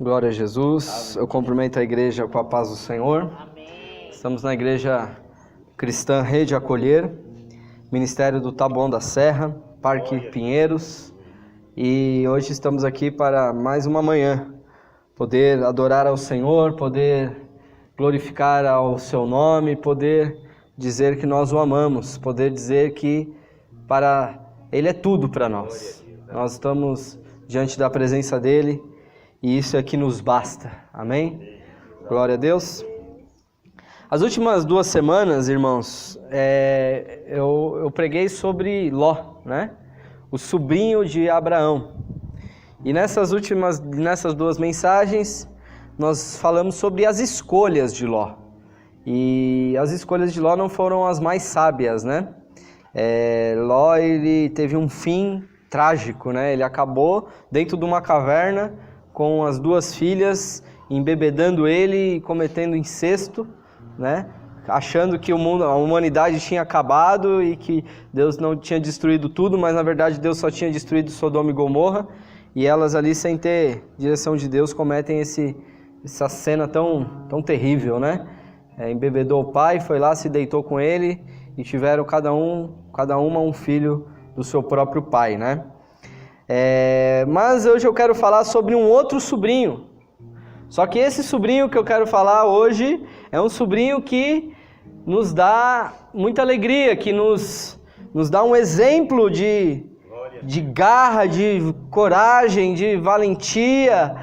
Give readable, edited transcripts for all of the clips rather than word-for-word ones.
Glória a Jesus. Eu cumprimento a igreja com a paz do Senhor. Estamos na igreja cristã Rede Acolher, Ministério do Taboão da Serra, Parque Pinheiros. E hoje estamos aqui para mais uma manhã, poder adorar ao Senhor, poder glorificar ao seu nome, poder dizer que nós o amamos, poder dizer que Ele é tudo para nós. Nós estamos diante da presença dEle e isso é que nos basta. Amém? Glória a Deus. As últimas 2 semanas, irmãos, eu preguei sobre Ló, né? O sobrinho de Abraão. E nessas 2 mensagens, nós falamos sobre as escolhas de Ló. E as escolhas de Ló não foram as mais sábias, né? Ló, ele teve um fim trágico, né? Ele acabou dentro de uma caverna com as 2 filhas, embebedando ele e cometendo incesto, né? Achando que a humanidade tinha acabado e que Deus não tinha destruído tudo, mas na verdade Deus só tinha destruído Sodoma e Gomorra, e elas ali, sem ter direção de Deus, cometem essa cena tão terrível, né? Embebedou o pai, foi lá, se deitou com ele e tiveram cada uma um filho do seu próprio pai, né? Mas hoje eu quero falar sobre um outro sobrinho. Só que esse sobrinho que eu quero falar hoje é um sobrinho que nos dá muita alegria, que nos dá um exemplo de garra, de coragem, de valentia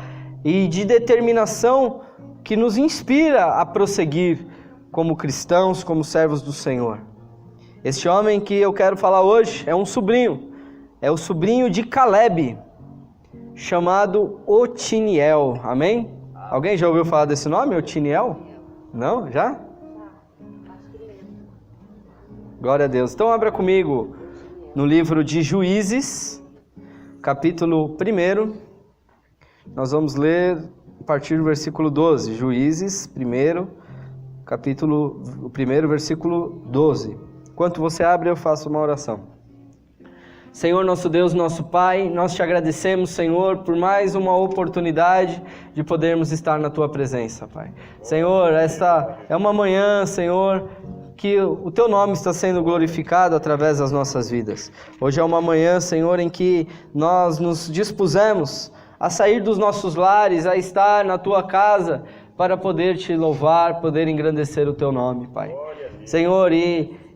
e de determinação, que nos inspira a prosseguir como cristãos, como servos do Senhor. Este homem que eu quero falar hoje é um sobrinho, é o sobrinho de Caleb, chamado Otiniel. Amém? Alguém já ouviu falar desse nome, Otiniel? Não? Já? Glória a Deus. Então abra comigo no livro de Juízes, capítulo 1. Nós vamos ler a partir do versículo 12. Juízes 1, capítulo 1, versículo 12. Enquanto você abre, eu faço uma oração. Senhor, nosso Deus, nosso Pai, nós te agradecemos, Senhor, por mais uma oportunidade de podermos estar na Tua presença, Pai. Senhor, esta é uma manhã, Senhor, que o Teu nome está sendo glorificado através das nossas vidas. Hoje é uma manhã, Senhor, em que nós nos dispusemos a sair dos nossos lares, a estar na Tua casa, para poder Te louvar, poder engrandecer o Teu nome, Pai. Senhor,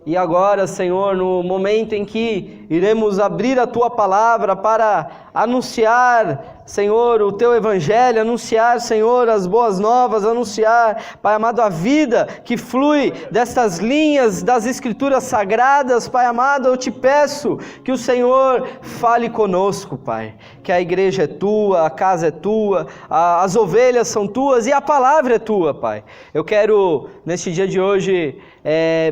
e agora, Senhor, no momento em que iremos abrir a Tua palavra para anunciar, Senhor, o Teu Evangelho, anunciar, Senhor, as boas novas, anunciar, Pai amado, a vida que flui destas linhas das Escrituras Sagradas, Pai amado, eu Te peço que o Senhor fale conosco, Pai, que a igreja é Tua, a casa é Tua, as ovelhas são Tuas e a palavra é Tua, Pai. Eu quero, neste dia de hoje,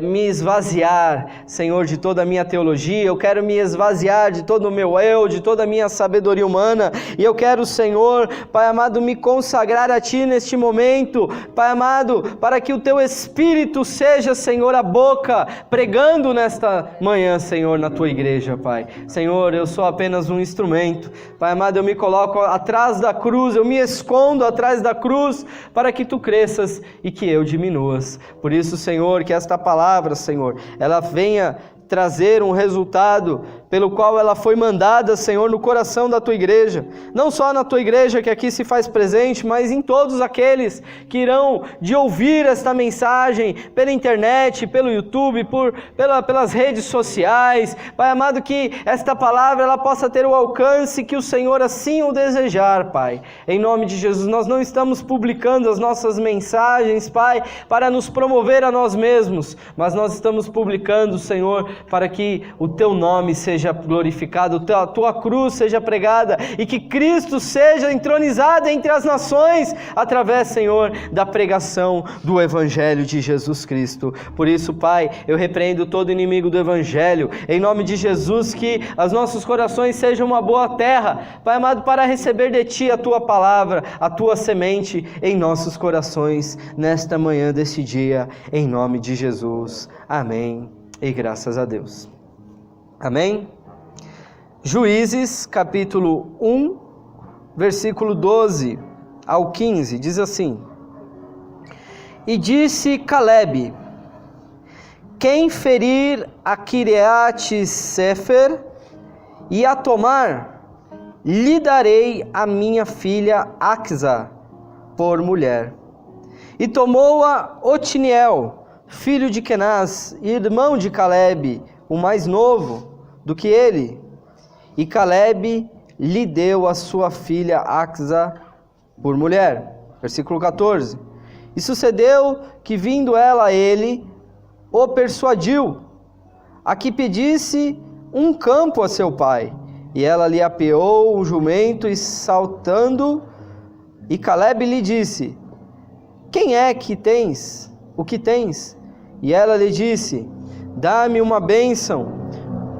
me esvaziar, Senhor, de toda a minha teologia, eu quero me esvaziar de todo o meu eu, de toda a minha sabedoria humana, e eu quero, Senhor, Pai amado, me consagrar a Ti neste momento, Pai amado, para que o Teu Espírito seja, Senhor, a boca, pregando nesta manhã, Senhor, na Tua igreja, Pai. Senhor, eu sou apenas um instrumento, Pai amado, eu me coloco atrás da cruz, eu me escondo atrás da cruz, para que Tu cresças e que eu diminuas. Por isso, Senhor, que esta palavra, Senhor, ela venha trazer um resultado pelo qual ela foi mandada, Senhor, no coração da Tua igreja, não só na Tua igreja que aqui se faz presente, mas em todos aqueles que irão de ouvir esta mensagem pela internet, pelo YouTube, pelas redes sociais. Pai amado, que esta palavra ela possa ter o alcance que o Senhor assim o desejar, Pai. Em nome de Jesus, nós não estamos publicando as nossas mensagens, Pai, para nos promover a nós mesmos, mas nós estamos publicando, Senhor, para que o Teu nome seja glorificado, a Tua cruz seja pregada e que Cristo seja entronizado entre as nações através, Senhor, da pregação do Evangelho de Jesus Cristo. Por isso, Pai, eu repreendo todo inimigo do Evangelho, em nome de Jesus, que os nossos corações sejam uma boa terra, Pai amado, para receber de Ti a Tua palavra, a Tua semente em nossos corações, nesta manhã deste dia, em nome de Jesus. Amém. E graças a Deus. Amém? Juízes, capítulo 1, versículo 12. ao 15, diz assim: E disse Calebe: Quem ferir a Kiriate-Sefer e a tomar, lhe darei a minha filha Axa por mulher. E tomou-a Otiniel, filho de Kenaz, irmão de Calebe, o mais novo do que ele. E Calebe lhe deu a sua filha Axa por mulher. Versículo 14. E sucedeu que, vindo ela a ele, o persuadiu a que pedisse um campo a seu pai. E ela lhe apeou um jumento e saltando, e Calebe lhe disse: Quem é que tens? O que tens? E ela lhe disse: Dá-me uma bênção,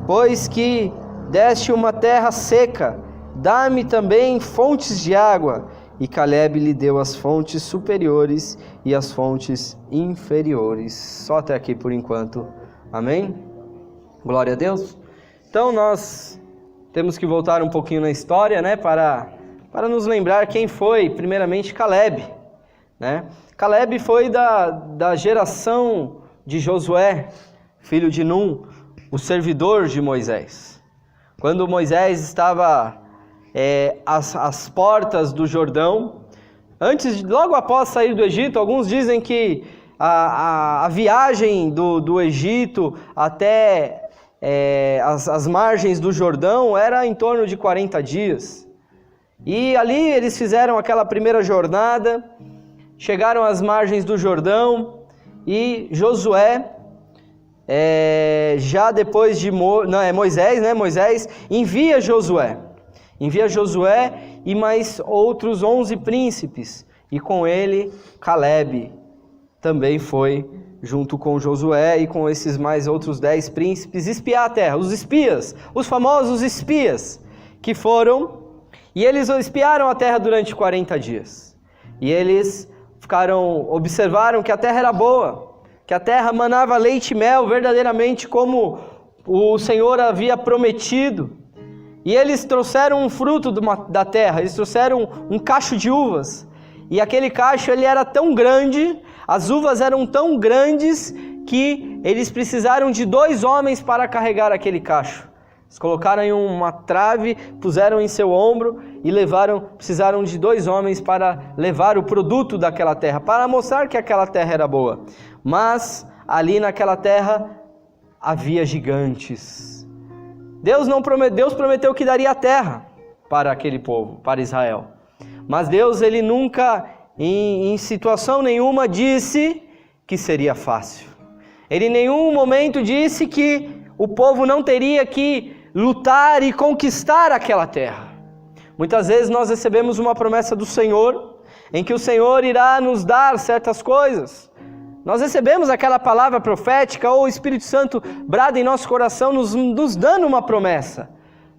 pois que deste uma terra seca, dá-me também fontes de água. E Calebe lhe deu as fontes superiores e as fontes inferiores. Só até aqui por enquanto. Amém? Glória a Deus. Então nós temos que voltar um pouquinho na história, né? Para nos lembrar quem foi, primeiramente, Calebe. Né? Calebe foi da geração de Josué, filho de Num, o servidor de Moisés. Quando Moisés estava às portas do Jordão, logo após sair do Egito, alguns dizem que a viagem do Egito até as margens do Jordão era em torno de 40 dias. E ali eles fizeram aquela primeira jornada, chegaram às margens do Jordão, e Josué, já depois de Moisés, né? Moisés envia Josué e mais outros 11 príncipes, e com ele Calebe também foi junto com Josué e com esses mais outros 10 príncipes espiar a terra, os espias, os famosos espias que foram, e eles espiaram a terra durante 40 dias, e eles observaram que a terra era boa, que a terra manava leite e mel verdadeiramente como o Senhor havia prometido. E eles trouxeram um fruto da terra, eles trouxeram um cacho de uvas. E aquele cacho ele era tão grande, as uvas eram tão grandes, que eles precisaram de 2 homens para carregar aquele cacho. Eles colocaram em uma trave, puseram em seu ombro e precisaram de 2 homens para levar o produto daquela terra, para mostrar que aquela terra era boa. Mas ali naquela terra havia gigantes. Deus prometeu que daria a terra para aquele povo, para Israel. Mas Deus, ele nunca, em situação nenhuma, disse que seria fácil. Ele em nenhum momento disse que o povo não teria que lutar e conquistar aquela terra. Muitas vezes nós recebemos uma promessa do Senhor, em que o Senhor irá nos dar certas coisas. Nós recebemos aquela palavra profética, ou o Espírito Santo brada em nosso coração, nos dando uma promessa.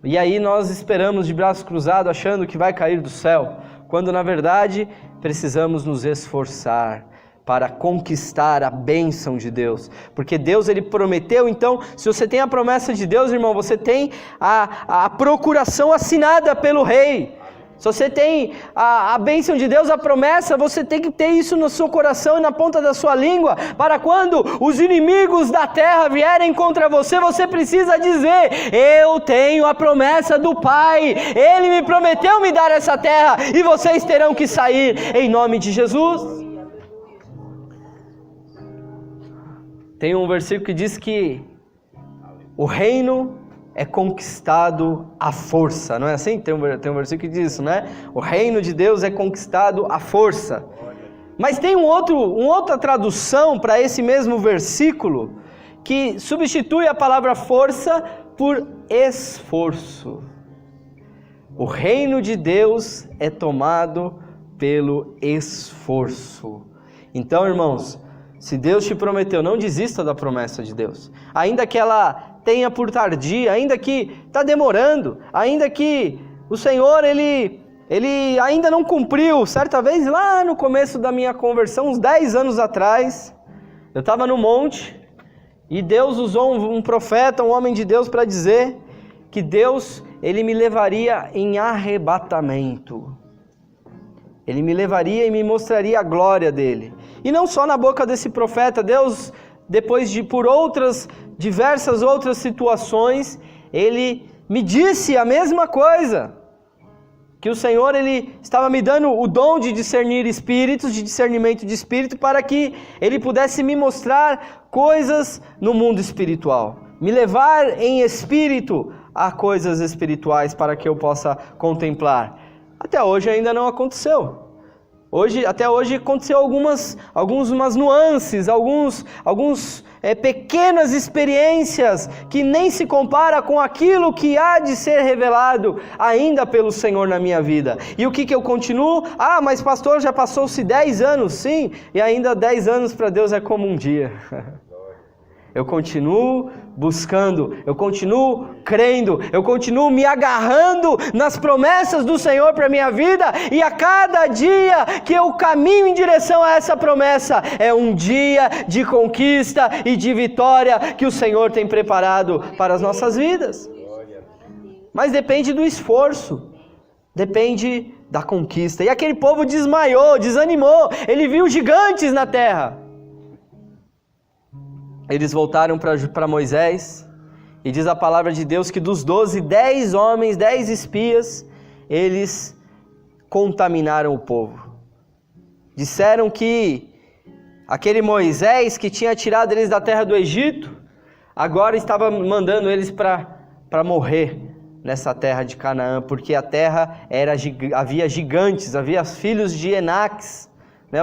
E aí nós esperamos de braços cruzados, achando que vai cair do céu, quando na verdade precisamos nos esforçar para conquistar a bênção de Deus. Porque Deus, ele prometeu. Então, se você tem a promessa de Deus, irmão, você tem a procuração assinada pelo rei. Se você tem a bênção de Deus, a promessa, você tem que ter isso no seu coração e na ponta da sua língua, para quando os inimigos da terra vierem contra você, você precisa dizer: eu tenho a promessa do Pai, Ele me prometeu me dar essa terra, e vocês terão que sair em nome de Jesus. Tem um versículo que diz que o reino é conquistado à força, não é assim? Tem um versículo que diz isso, né? O reino de Deus é conquistado à força. Mas tem uma outra tradução para esse mesmo versículo, que substitui a palavra força por esforço. O reino de Deus é tomado pelo esforço. Então, irmãos, se Deus te prometeu, não desista da promessa de Deus. Ainda que ela tenha por tardia, ainda que está demorando, ainda que o Senhor, ele ainda não cumpriu. Certa vez, lá no começo da minha conversão, uns 10 anos atrás, eu estava no monte, e Deus usou um profeta, um homem de Deus, para dizer que Deus, ele me levaria em arrebatamento. Ele me levaria e me mostraria a glória dele. E não só na boca desse profeta, Deus, depois de por diversas outras situações, ele me disse a mesma coisa. Que o Senhor, ele estava me dando o dom de discernir espíritos, de discernimento de espírito, para que ele pudesse me mostrar coisas no mundo espiritual. Me levar em espírito a coisas espirituais para que eu possa contemplar. Até hoje ainda não aconteceu. Até hoje aconteceu algumas nuances, pequenas experiências que nem se compara com aquilo que há de ser revelado ainda pelo Senhor na minha vida. E o que eu continuo? Mas pastor, já passou-se 10 anos, sim, e ainda 10 anos para Deus é como um dia. Eu continuo buscando, eu continuo crendo, eu continuo me agarrando nas promessas do Senhor para a minha vida, e a cada dia que eu caminho em direção a essa promessa, é um dia de conquista e de vitória que o Senhor tem preparado para as nossas vidas. Mas depende do esforço, depende da conquista. E aquele povo desmaiou, desanimou, ele viu gigantes na terra. Eles voltaram para Moisés, e diz a palavra de Deus que dos 12, 10 homens, 10 espias, eles contaminaram o povo. Disseram que aquele Moisés que tinha tirado eles da terra do Egito, agora estava mandando eles para morrer nessa terra de Canaã, porque a terra havia gigantes, havia filhos de Enaques,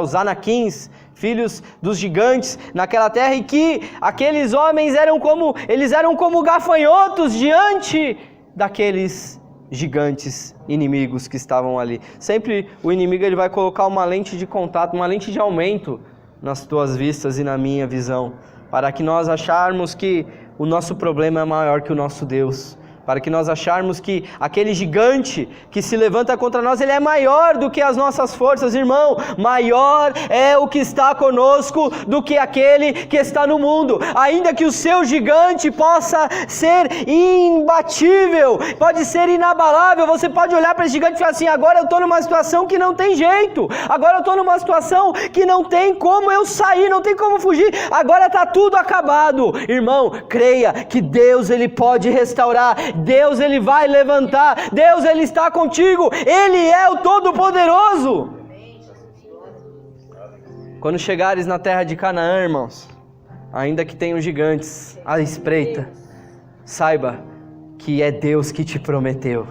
os Anaquins, filhos dos gigantes naquela terra, e que aqueles homens eram como gafanhotos diante daqueles gigantes inimigos que estavam ali. Sempre o inimigo ele vai colocar uma lente de contato, uma lente de aumento nas tuas vistas e na minha visão, para que nós acharmos que o nosso problema é maior que o nosso Deus, para que nós acharmos que aquele gigante que se levanta contra nós, ele é maior do que as nossas forças. Irmão, maior é o que está conosco do que aquele que está no mundo. Ainda que o seu gigante possa ser imbatível, pode ser inabalável, você pode olhar para esse gigante e falar assim: agora eu estou numa situação que não tem jeito, agora eu estou numa situação que não tem como eu sair, não tem como fugir, agora está tudo acabado. Irmão, creia que Deus ele pode restaurar, Deus ele vai levantar, Deus ele está contigo, Ele é o Todo-Poderoso. Quando chegares na terra de Canaã, irmãos, ainda que tenham gigantes à espreita, saiba que é Deus que te prometeu,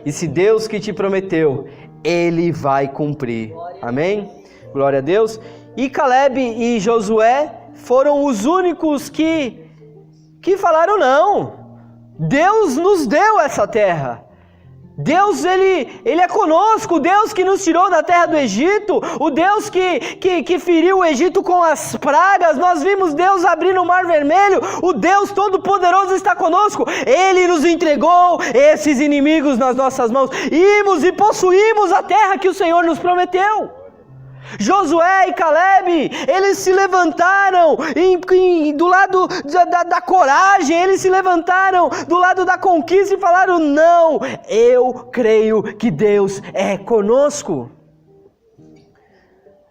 e se Deus que te prometeu, Ele vai cumprir. Amém? Glória a Deus. E Caleb e Josué foram os únicos que falaram não. Deus nos deu essa terra. Deus ele é conosco, o Deus que nos tirou da terra do Egito, o Deus que feriu o Egito com as pragas. Nós vimos Deus abrindo o mar vermelho, o Deus Todo-Poderoso está conosco. Ele nos entregou esses inimigos nas nossas mãos, e possuímos a terra que o Senhor nos prometeu. Josué e Caleb, eles se levantaram do lado da coragem, eles se levantaram do lado da conquista e falaram: não, eu creio que Deus é conosco.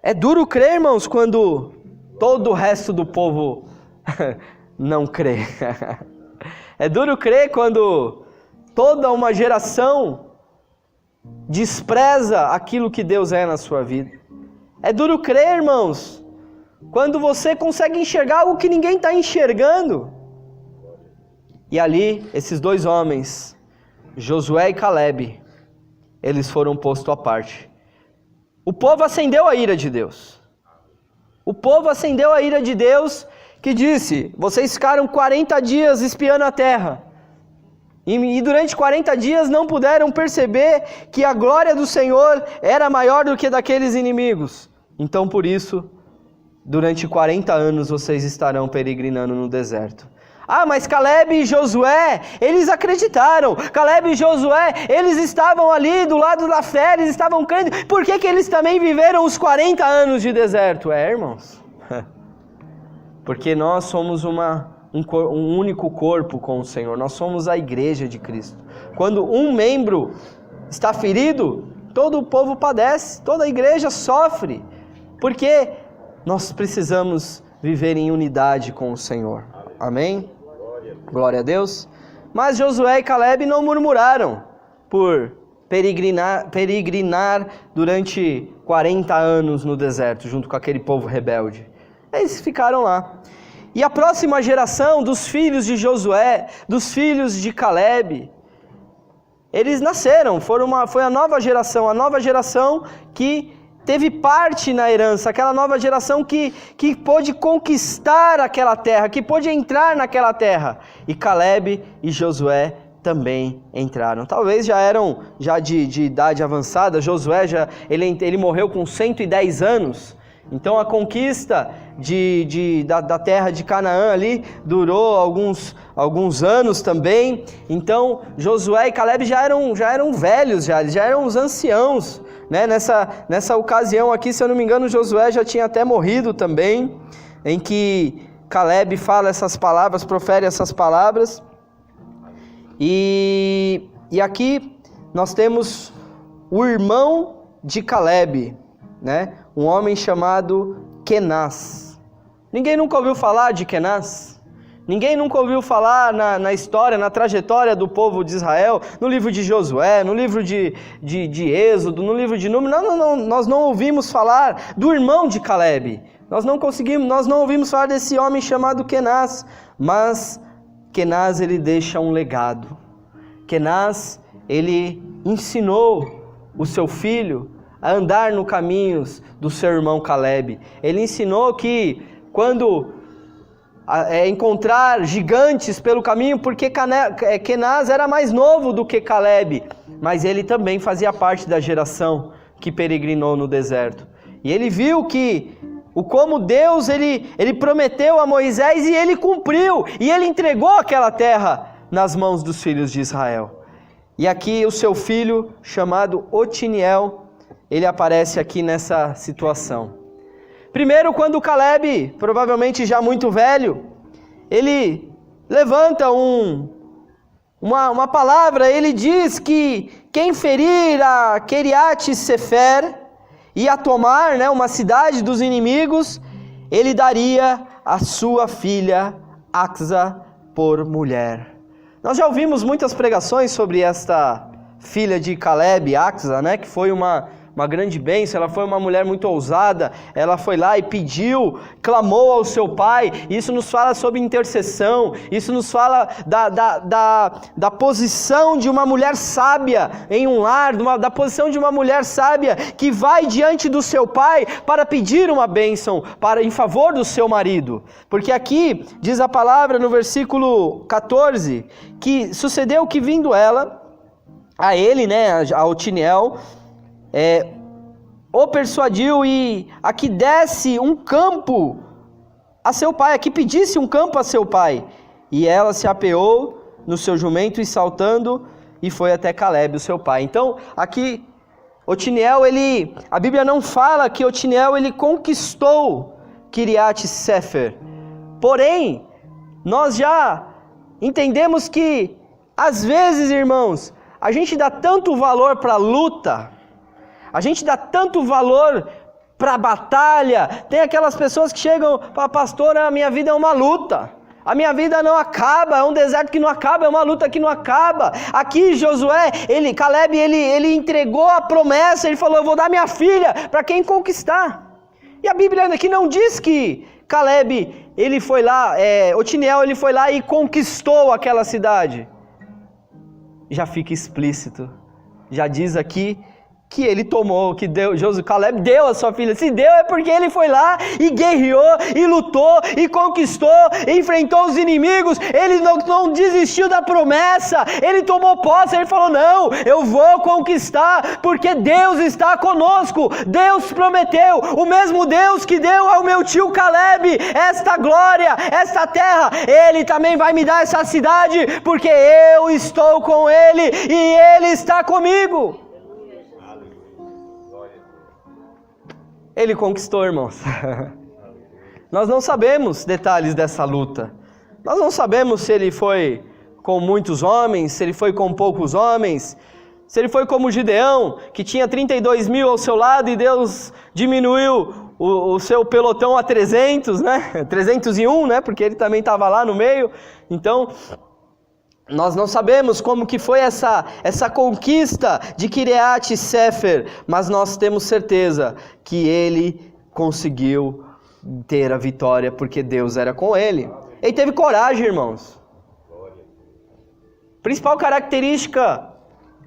É duro crer, irmãos, quando todo o resto do povo não crê. É duro crer quando toda uma geração despreza aquilo que Deus é na sua vida. É duro crer, irmãos, quando você consegue enxergar algo que ninguém está enxergando. E ali, esses dois homens, Josué e Caleb, eles foram postos à parte. O povo acendeu a ira de Deus. O povo acendeu a ira de Deus, que disse: vocês ficaram 40 dias espiando a terra. E durante 40 dias não puderam perceber que a glória do Senhor era maior do que daqueles inimigos. Então por isso, durante 40 anos vocês estarão peregrinando no deserto. Mas Caleb e Josué, eles acreditaram. Caleb e Josué, eles estavam ali do lado da fé, eles estavam crendo. Por que eles também viveram os 40 anos de deserto? Irmãos, porque nós somos um único corpo com o Senhor. Nós somos a igreja de Cristo. Quando um membro está ferido, todo o povo padece, toda a igreja sofre, porque nós precisamos viver em unidade com o Senhor. Amém? Glória a Deus. Mas Josué e Caleb não murmuraram por peregrinar durante 40 anos no deserto, junto com aquele povo rebelde. Eles ficaram lá. E a próxima geração dos filhos de Josué, dos filhos de Caleb, eles nasceram, foi a nova geração que teve parte na herança, aquela nova geração que pôde conquistar aquela terra, que pôde entrar naquela terra. E Caleb e Josué também entraram. Talvez já eram de idade avançada. Josué ele morreu com 110 anos. Então a conquista da terra de Canaã ali durou alguns anos também. Então Josué e Caleb já eram velhos, já eram os anciãos, né? Nessa ocasião aqui, se eu não me engano, Josué já tinha até morrido também, em que Caleb fala essas palavras, profere essas palavras. E aqui nós temos o irmão de Caleb, né? Um homem chamado Kenaz. Ninguém nunca ouviu falar de Kenaz? Ninguém nunca ouviu falar na história, na trajetória do povo de Israel, no livro de Josué, no livro de Êxodo, no livro de Números? Não, nós não ouvimos falar do irmão de Caleb. Nós não ouvimos falar desse homem chamado Kenaz. Mas Kenaz, ele deixa um legado. Kenaz, ele ensinou o seu filho a andar nos caminhos do seu irmão Caleb. Ele ensinou que quando encontrar gigantes pelo caminho, porque Kenaz era mais novo do que Caleb, mas ele também fazia parte da geração que peregrinou no deserto. E ele viu como Deus ele prometeu a Moisés e ele cumpriu, e ele entregou aquela terra nas mãos dos filhos de Israel. E aqui o seu filho, chamado Otiniel, ele aparece aqui nessa situação. Primeiro, quando Caleb, provavelmente já muito velho, ele levanta uma palavra, ele diz que quem ferir a Kiriat Sefer e a tomar, né, uma cidade dos inimigos, ele daria a sua filha Axa por mulher. Nós já ouvimos muitas pregações sobre esta filha de Caleb, Axa, né, que foi uma grande bênção. Ela foi uma mulher muito ousada, ela foi lá e pediu, clamou ao seu pai. Isso nos fala sobre intercessão, isso nos fala da posição de uma mulher sábia em um lar, da posição de uma mulher sábia que vai diante do seu pai para pedir uma bênção em favor do seu marido. Porque aqui diz a palavra no versículo 14, que sucedeu que vindo a ele, né, a Otiniel, o persuadiu e a que desse um campo a seu pai, a que pedisse um campo a seu pai. E ela se apeou no seu jumento e saltando, e foi até Caleb, o seu pai. Então, aqui, Otiniel, a Bíblia não fala que Otiniel, ele conquistou Kiriat Sefer. Porém, nós já entendemos que, às vezes, irmãos, a gente dá tanto valor para a luta, a gente dá tanto valor para a batalha. Tem aquelas pessoas que chegam para pastor, a minha vida é uma luta, a minha vida não acaba, é um deserto que não acaba, é uma luta que não acaba. Aqui Caleb, ele entregou a promessa, ele falou, eu vou dar minha filha para quem conquistar. E a Bíblia aqui não diz que Caleb, ele foi lá, Otiniel, ele foi lá e conquistou aquela cidade. Já fica explícito, já diz aqui que ele tomou, que Caleb deu a sua filha. Se deu é porque ele foi lá e guerreou, e lutou, e conquistou, e enfrentou os inimigos. Ele não desistiu da promessa, ele tomou posse, ele falou, não, eu vou conquistar, porque Deus está conosco. Deus prometeu, o mesmo Deus que deu ao meu tio Caleb esta glória, esta terra, ele também vai me dar essa cidade, porque eu estou com ele, e ele está comigo. Ele conquistou, irmãos. Nós não sabemos detalhes dessa luta. Nós não sabemos se ele foi com muitos homens, se ele foi com poucos homens, se ele foi como Gideão, que tinha 32 mil ao seu lado e Deus diminuiu o seu pelotão a 300, né? 301, né? Porque ele também estava lá no meio. Então, nós não sabemos como que foi essa conquista de Kiriat Sefer, mas nós temos certeza que ele conseguiu ter a vitória porque Deus era com ele. Ele teve coragem, irmãos. Principal característica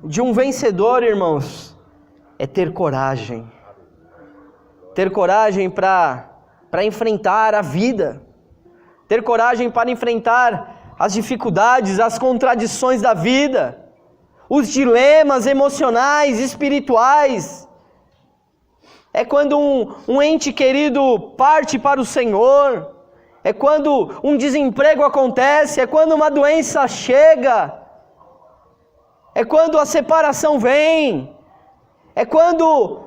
de um vencedor, irmãos, é ter coragem. Ter coragem para enfrentar a vida. Ter coragem para enfrentar as dificuldades, as contradições da vida. Os dilemas emocionais, espirituais. É quando um ente querido parte para o Senhor. É quando um desemprego acontece. É quando uma doença chega. É quando a separação vem. É quando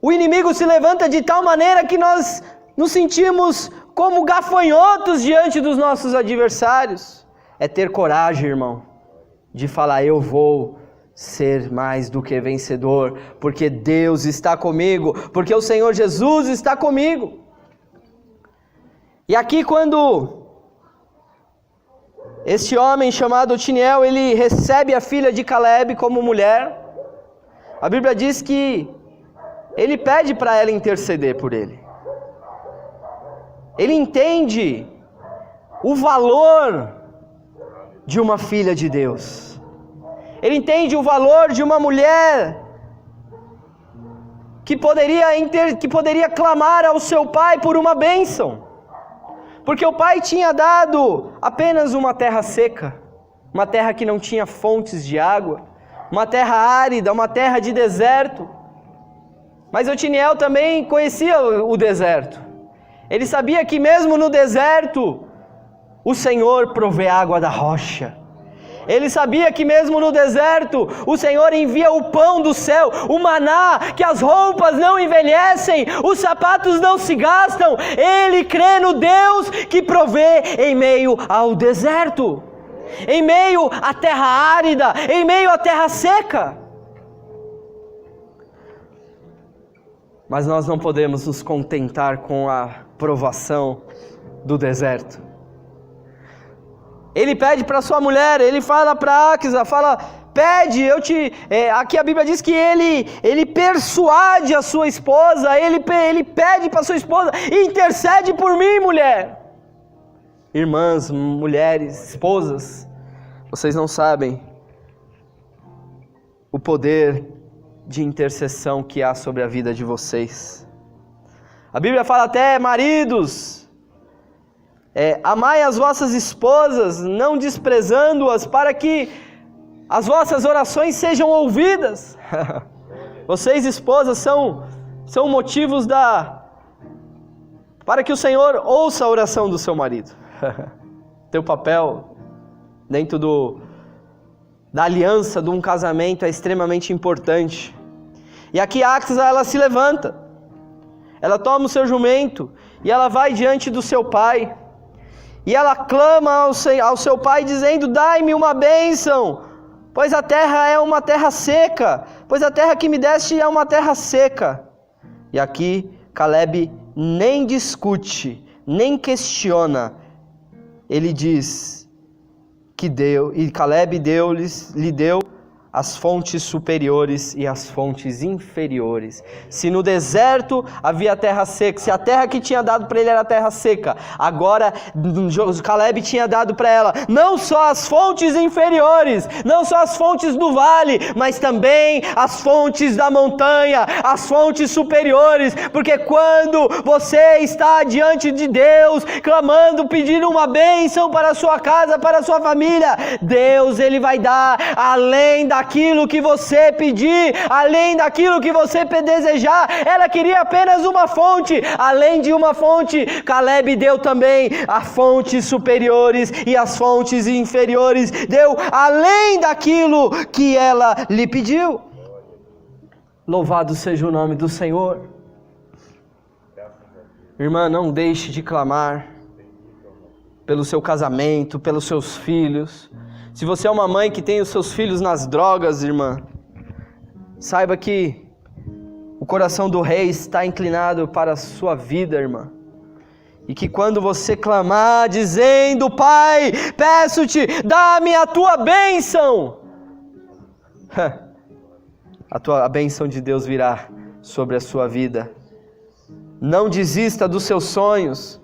o inimigo se levanta de tal maneira que nós nos sentimos como gafanhotos diante dos nossos adversários. É ter coragem, irmão, de falar: eu vou ser mais do que vencedor, porque Deus está comigo, porque o Senhor Jesus está comigo. E aqui quando este homem chamado Otiniel, ele recebe a filha de Caleb como mulher, a Bíblia diz que ele pede para ela interceder por ele. Ele entende o valor de uma filha de Deus. Ele entende o valor de uma mulher que poderia clamar ao seu pai por uma bênção. Porque o pai tinha dado apenas uma terra seca, uma terra que não tinha fontes de água, uma terra árida, uma terra de deserto. Mas Otiniel também conhecia o deserto. Ele sabia que mesmo no deserto, o Senhor provê água da rocha. Ele sabia que mesmo no deserto, o Senhor envia o pão do céu, o maná, que as roupas não envelhecem, os sapatos não se gastam. Ele crê no Deus que provê em meio ao deserto, em meio à terra árida, em meio à terra seca. Mas nós não podemos nos contentar com a provação do deserto. Ele pede para sua mulher, ele fala para Axa, pede, aqui a Bíblia diz que ele persuade a sua esposa, ele pede para sua esposa: intercede por mim, mulher. Irmãs, mulheres, esposas, vocês não sabem o poder de intercessão que há sobre a vida de vocês. A Bíblia fala até: maridos, amai as vossas esposas, não desprezando-as, para que as vossas orações sejam ouvidas. Vocês, esposas, são motivos para que o Senhor ouça a oração do seu marido. Teu papel dentro da aliança de um casamento é extremamente importante. E aqui Axa, ela se levanta, ela toma o seu jumento e ela vai diante do seu pai. E ela clama ao seu pai dizendo: dai-me uma bênção, pois a terra é uma terra seca, pois a terra que me deste é uma terra seca. E aqui Caleb nem discute, nem questiona, ele diz que Caleb lhe deu as fontes superiores e as fontes inferiores. Se no deserto havia terra seca, se a terra que tinha dado para ele era terra seca, agora Caleb tinha dado para ela não só as fontes inferiores, não só as fontes do vale, mas também as fontes da montanha, as fontes superiores, porque quando você está diante de Deus, clamando, pedindo uma bênção para a sua casa, para a sua família, Deus, Ele vai dar além daquilo que você pedir, além daquilo que você desejar. Ela queria apenas uma fonte, além de uma fonte, Caleb deu também as fontes superiores e as fontes inferiores, deu além daquilo que ela lhe pediu. Louvado seja o nome do Senhor. Irmã, não deixe de clamar pelo seu casamento, pelos seus filhos. Se você é uma mãe que tem os seus filhos nas drogas, irmã, saiba que o coração do rei está inclinado para a sua vida, irmã. E que quando você clamar dizendo: Pai, peço-te, dá-me a tua bênção, a bênção de Deus virá sobre a sua vida. Não desista dos seus sonhos,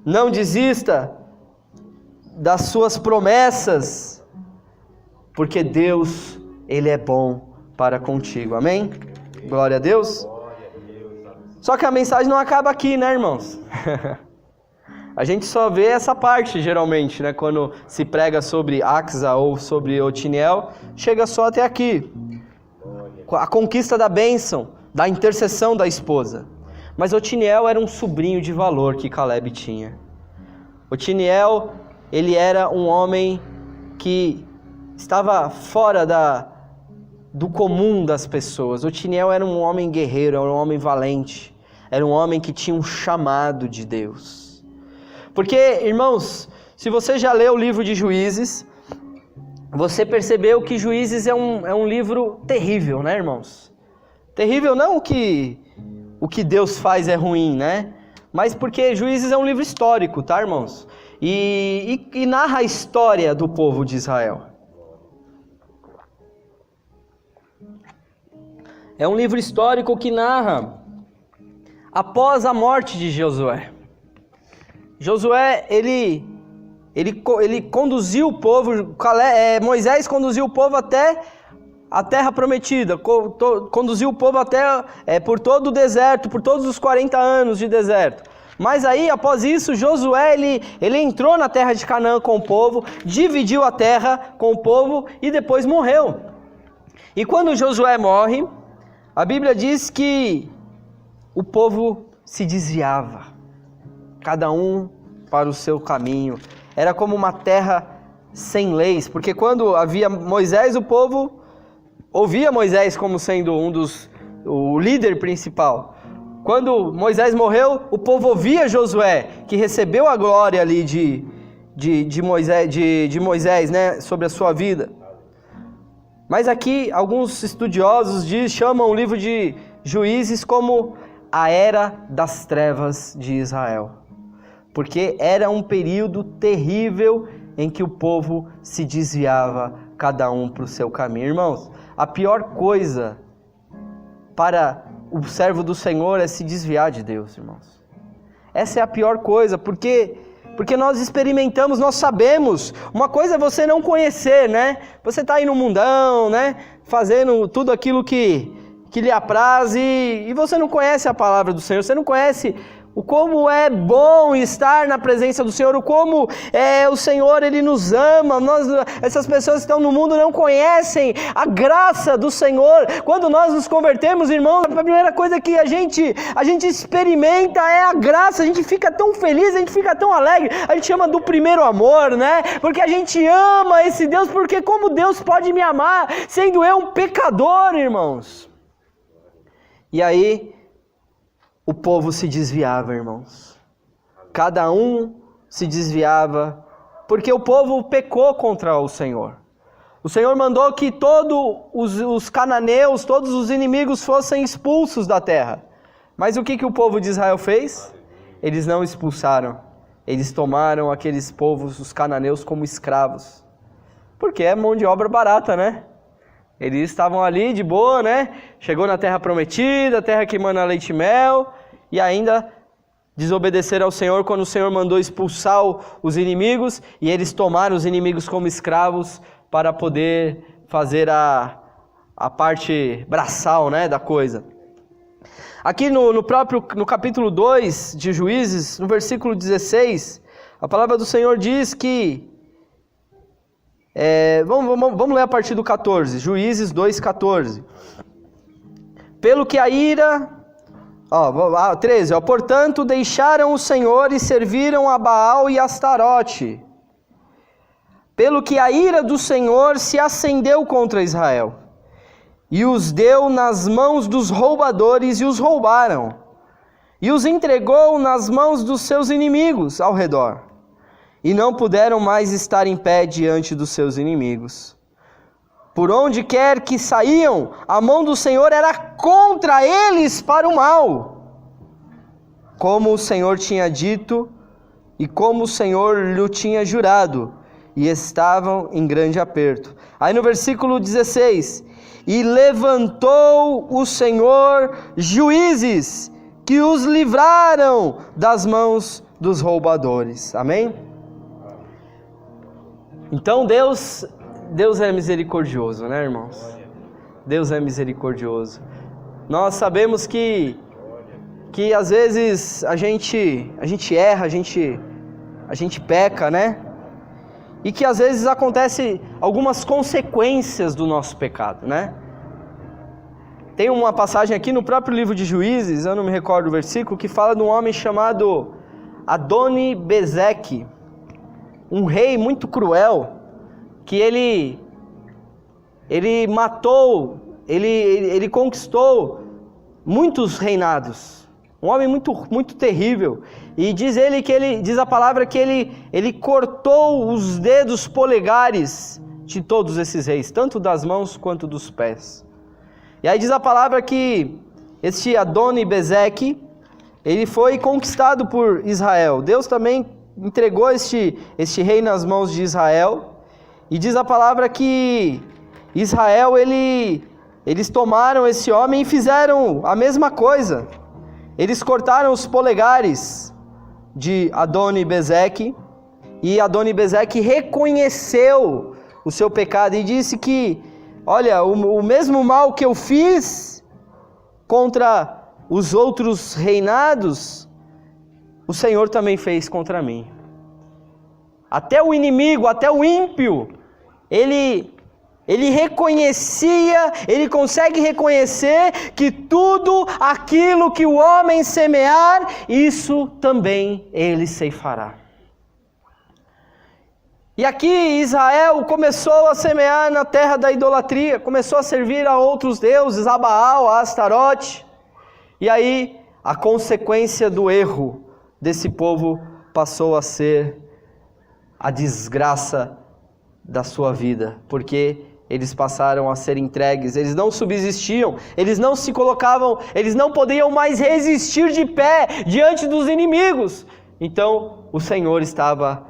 não desista das suas promessas, porque Deus, Ele é bom para contigo, amém? Glória a Deus. Só que a mensagem não acaba aqui, né, irmãos? A gente só vê essa parte, geralmente, né? Quando se prega sobre Axa ou sobre Otiniel, chega só até aqui. A conquista da bênção, da intercessão da esposa. Mas Otiniel era um sobrinho de valor que Caleb tinha. Otiniel, ele era um homem que estava fora do comum das pessoas. Otiniel era um homem guerreiro, era um homem valente. Era um homem que tinha um chamado de Deus. Porque, irmãos, se você já leu o livro de Juízes, você percebeu que Juízes é um livro terrível, né, irmãos? Terrível não que o que Deus faz é ruim, né? Mas porque Juízes é um livro histórico, tá, irmãos? E narra a história do povo de Israel. É um livro histórico que narra após a morte de Josué. Josué, ele conduziu o povo, Moisés conduziu o povo até a terra prometida, conduziu o povo até por todo o deserto, por todos os 40 anos de deserto. Mas aí, após isso, Josué, ele entrou na terra de Canaã com o povo, dividiu a terra com o povo e depois morreu. E quando Josué morre, a Bíblia diz que o povo se desviava, cada um para o seu caminho. Era como uma terra sem leis, porque quando havia Moisés, o povo ouvia Moisés como sendo o líder principal. Quando Moisés morreu, o povo ouvia Josué, que recebeu a glória ali de Moisés, né, sobre a sua vida. Mas aqui, alguns estudiosos chamam o livro de Juízes como a era das trevas de Israel. Porque era um período terrível em que o povo se desviava, cada um para o seu caminho. Irmãos, a pior coisa para o servo do Senhor é se desviar de Deus, irmãos. Essa é a pior coisa, porque nós experimentamos, nós sabemos. Uma coisa é você não conhecer, né? Você está aí no mundão, né? Fazendo tudo aquilo que lhe apraz e você não conhece a palavra do Senhor, você não conhece o como é bom estar na presença do Senhor, o como o Senhor, Ele nos ama. Essas pessoas que estão no mundo não conhecem a graça do Senhor. Quando nós nos convertemos, irmãos, a primeira coisa que a gente experimenta é a graça. A gente fica tão feliz, a gente fica tão alegre. A gente chama do primeiro amor, né? Porque a gente ama esse Deus, porque como Deus pode me amar, sendo eu um pecador, irmãos? E aí, o povo se desviava, irmãos. Cada um se desviava, porque o povo pecou contra o Senhor. O Senhor mandou que todos os cananeus, todos os inimigos fossem expulsos da terra. Mas o que o povo de Israel fez? Eles não expulsaram. Eles tomaram aqueles povos, os cananeus, como escravos. Porque é mão de obra barata, né? Eles estavam ali de boa, né? Chegou na terra prometida, terra que mana leite e mel, e ainda desobedeceram ao Senhor quando o Senhor mandou expulsar os inimigos, e eles tomaram os inimigos como escravos para poder fazer a parte braçal, né, da coisa. Aqui no capítulo 2 de Juízes, no versículo 16, a palavra do Senhor diz que vamos ler a partir do 14, Juízes 2:14. Pelo que a ira... 13, portanto deixaram o Senhor e serviram a Baal e Astarote. Pelo que a ira do Senhor se acendeu contra Israel, e os deu nas mãos dos roubadores e os roubaram, e os entregou nas mãos dos seus inimigos ao redor. E não puderam mais estar em pé diante dos seus inimigos. Por onde quer que saíam, a mão do Senhor era contra eles para o mal, como o Senhor tinha dito e como o Senhor lhe tinha jurado, e estavam em grande aperto. Aí no versículo 16: e levantou o Senhor juízes, que os livraram das mãos dos roubadores. Amém? Então Deus é misericordioso, né, irmãos? Deus é misericordioso. Nós sabemos que às vezes a gente erra, a gente peca, né? E que às vezes acontece algumas consequências do nosso pecado, né? Tem uma passagem aqui no próprio livro de Juízes, eu não me recordo o versículo, que fala de um homem chamado Adoni-Bezeque, um rei muito cruel, que ele matou, ele conquistou muitos reinados. Um homem muito terrível. E diz a palavra que ele cortou os dedos polegares de todos esses reis, tanto das mãos quanto dos pés. E aí diz a palavra que este Adoni-Bezeque, ele foi conquistado por Israel. Deus também entregou este rei nas mãos de Israel. E diz a palavra que Israel, eles tomaram esse homem e fizeram a mesma coisa. Eles cortaram os polegares de Adoni-Bezeque, e Adoni-Bezeque reconheceu o seu pecado e disse que, olha, o mesmo mal que eu fiz contra os outros reinados, o Senhor também fez contra mim. Até o inimigo, até o ímpio, ele reconhecia, ele consegue reconhecer que tudo aquilo que o homem semear, isso também ele ceifará. E aqui Israel começou a semear na terra da idolatria, começou a servir a outros deuses, a Baal, a Astarote. E aí a consequência do erro desse povo passou a ser a desgraça da sua vida, porque eles passaram a ser entregues, eles não subsistiam, eles não se colocavam, eles não podiam mais resistir de pé diante dos inimigos. Então o Senhor estava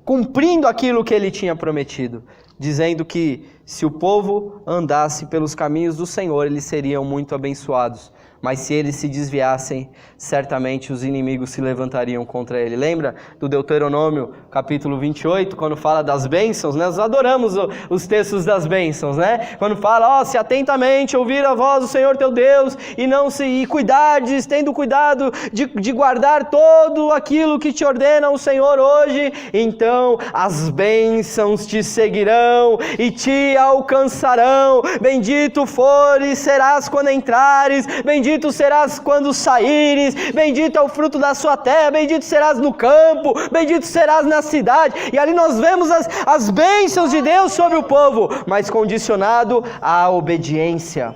cumprindo aquilo que ele tinha prometido, dizendo que se o povo andasse pelos caminhos do Senhor, eles seriam muito abençoados. Mas se eles se desviassem, certamente os inimigos se levantariam contra ele. Lembra do Deuteronômio, capítulo 28, quando fala das bênçãos, né? Nós adoramos os textos das bênçãos, né? Quando fala, se atentamente ouvir a voz do Senhor teu Deus, e cuidardes, tendo cuidado de guardar todo aquilo que te ordena o Senhor hoje, então as bênçãos te seguirão e te alcançarão. Bendito fores, serás quando entrares, bendito serás quando saíres, bendito é o fruto da sua terra, bendito serás no campo, bendito serás na cidade. E ali nós vemos as bênçãos de Deus sobre o povo, mas condicionado à obediência.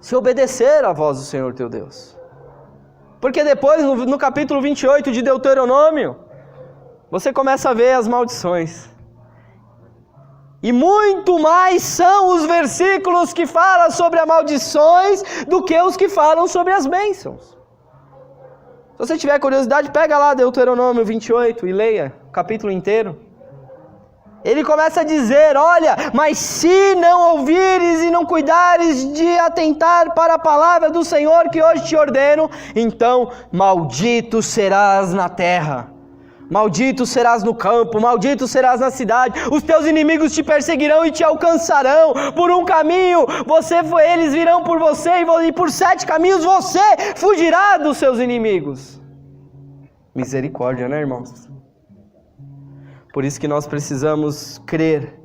Se obedecer à voz do Senhor teu Deus. Porque depois, no capítulo 28 de Deuteronômio, você começa a ver as maldições. E muito mais são os versículos que falam sobre as maldições do que os que falam sobre as bênçãos. Se você tiver curiosidade, pega lá Deuteronômio 28 e leia o capítulo inteiro. Ele começa a dizer, olha, mas se não ouvires e não cuidares de atentar para a palavra do Senhor que hoje te ordeno, então maldito serás na terra. Maldito serás no campo, maldito serás na cidade, os teus inimigos te perseguirão e te alcançarão, por um caminho eles virão por você, e por 7 caminhos você fugirá dos seus inimigos. Misericórdia, né, irmãos? Por isso que nós precisamos crer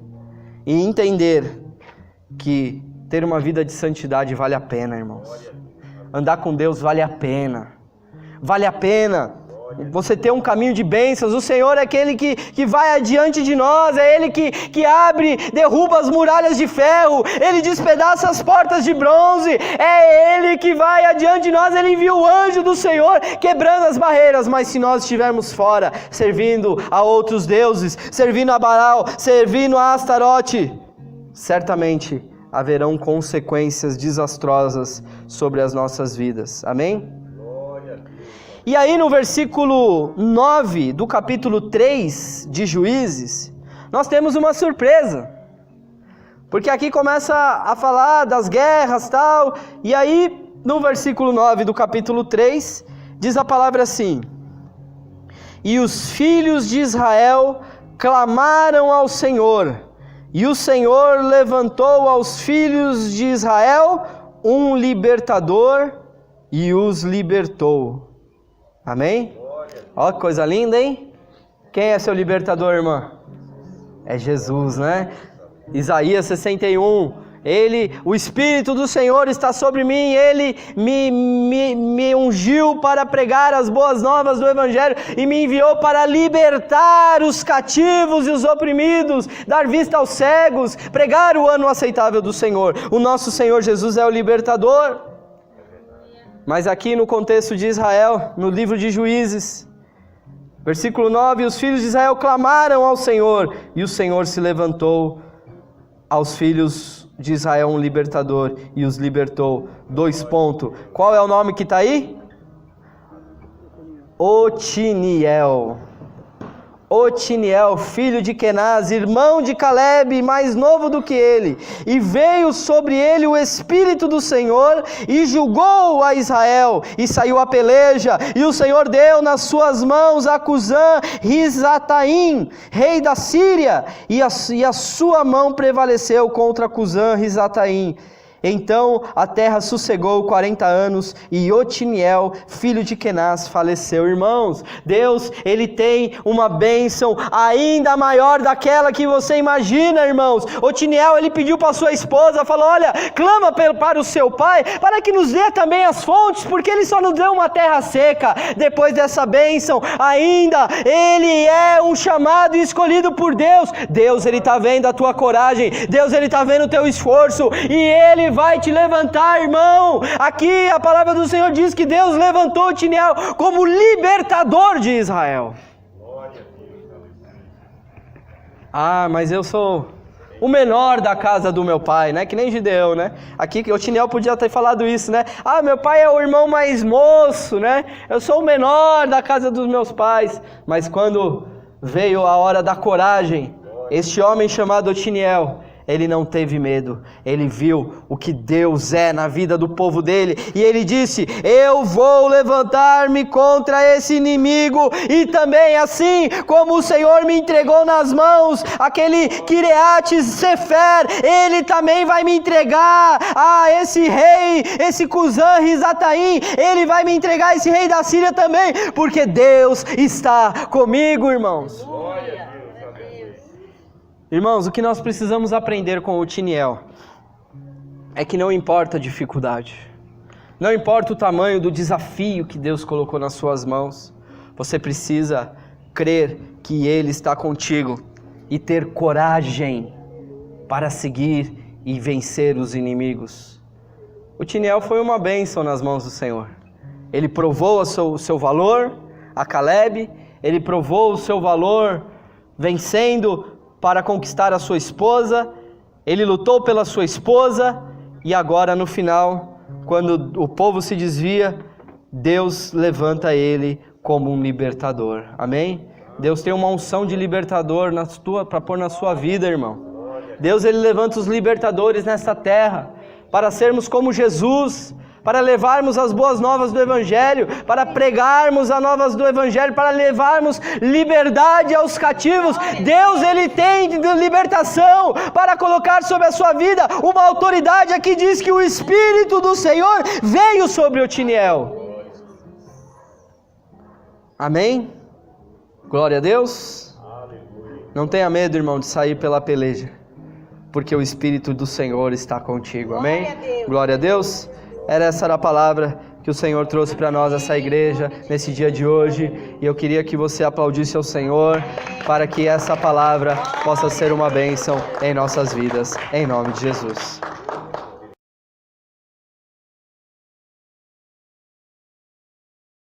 e entender que ter uma vida de santidade vale a pena, irmãos. Andar com Deus vale a pena. Vale a pena. você ter um caminho de bênçãos. O Senhor é aquele que vai adiante de nós, é Ele que abre, derruba as muralhas de ferro, Ele despedaça as portas de bronze, é Ele que vai adiante de nós. Ele envia o anjo do Senhor quebrando as barreiras. Mas se nós estivermos fora, servindo a outros deuses, servindo a Baal, servindo a Astarote, certamente haverão consequências desastrosas sobre as nossas vidas. Amém? E aí no versículo 9 do capítulo 3 de Juízes, nós temos uma surpresa. Porque aqui começa a falar das guerras e tal, e aí no versículo 9 do capítulo 3, diz a palavra assim: e os filhos de Israel clamaram ao Senhor, e o Senhor levantou aos filhos de Israel um libertador e os libertou. Amém? Ó, que coisa linda, hein? Quem é seu libertador, irmã? É Jesus, né? Isaías 61, o Espírito do Senhor está sobre mim, Ele me ungiu para pregar as boas novas do Evangelho e me enviou para libertar os cativos e os oprimidos, dar vista aos cegos, pregar o ano aceitável do Senhor. O nosso Senhor Jesus é o libertador. Mas aqui no contexto de Israel, no livro de Juízes, versículo 9, os filhos de Israel clamaram ao Senhor, e o Senhor se levantou aos filhos de Israel um libertador, e os libertou. 2 pontos. Qual é o nome que está aí? Otiniel. Otiniel, filho de Kenaz, irmão de Calebe, mais novo do que ele. E veio sobre ele o Espírito do Senhor, e julgou a Israel, e saiu a peleja, e o Senhor deu nas suas mãos a Cusã-Risataim, rei da Síria, e a sua mão prevaleceu contra Cusã-Risataim. Então a terra sossegou 40 anos e Otiniel, filho de Kenaz, faleceu. Irmãos, Deus, Ele tem uma bênção ainda maior daquela que você imagina, irmãos. Otiniel, ele pediu para sua esposa, falou: olha, clama para o seu pai, para que nos dê também as fontes, porque ele só nos deu uma terra seca. Depois dessa bênção, ainda ele é um chamado e escolhido por Deus. Deus, Ele está vendo a tua coragem, Deus, Ele está vendo o teu esforço, e Ele vai te levantar, irmão. Aqui a palavra do Senhor diz que Deus levantou Otiniel como libertador de Israel. Mas eu sou o menor da casa do meu pai, né? Que nem Gideão, né? Aqui Otiniel podia ter falado isso, né? Meu pai é o irmão mais moço, né? Eu sou o menor da casa dos meus pais. Mas quando veio a hora da coragem, este homem chamado Otiniel, ele não teve medo, ele viu o que Deus é na vida do povo dele, e ele disse: eu vou levantar-me contra esse inimigo, e também assim como o Senhor me entregou nas mãos aquele Quireate Sefer, ele também vai me entregar a esse rei, esse Cusã-Risataim, ele vai me entregar esse rei da Síria também, porque Deus está comigo, irmãos. Irmãos, o que nós precisamos aprender com Otiniel é que não importa a dificuldade, não importa o tamanho do desafio que Deus colocou nas suas mãos, você precisa crer que Ele está contigo e ter coragem para seguir e vencer os inimigos. Otiniel foi uma bênção nas mãos do Senhor. Ele provou o seu valor a Calebe, ele provou o seu valor vencendo para conquistar a sua esposa, ele lutou pela sua esposa, e agora no final, quando o povo se desvia, Deus levanta ele como um libertador. Amém? Deus tem uma unção de libertador para pôr na sua vida, irmão. Deus, Ele levanta os libertadores nessa terra, para sermos como Jesus, para levarmos as boas novas do Evangelho, para pregarmos as novas do Evangelho, para levarmos liberdade aos cativos. Deus, Ele tem libertação para colocar sobre a sua vida uma autoridade. Aqui diz que o Espírito do Senhor veio sobre Otiniel. Amém? Glória a Deus. Não tenha medo, irmão, de sair pela peleja, porque o Espírito do Senhor está contigo. Amém? Glória a Deus. Essa era a palavra que o Senhor trouxe para nós essa igreja nesse dia de hoje, e eu queria que você aplaudisse ao Senhor para que essa palavra possa ser uma bênção em nossas vidas, em nome de Jesus.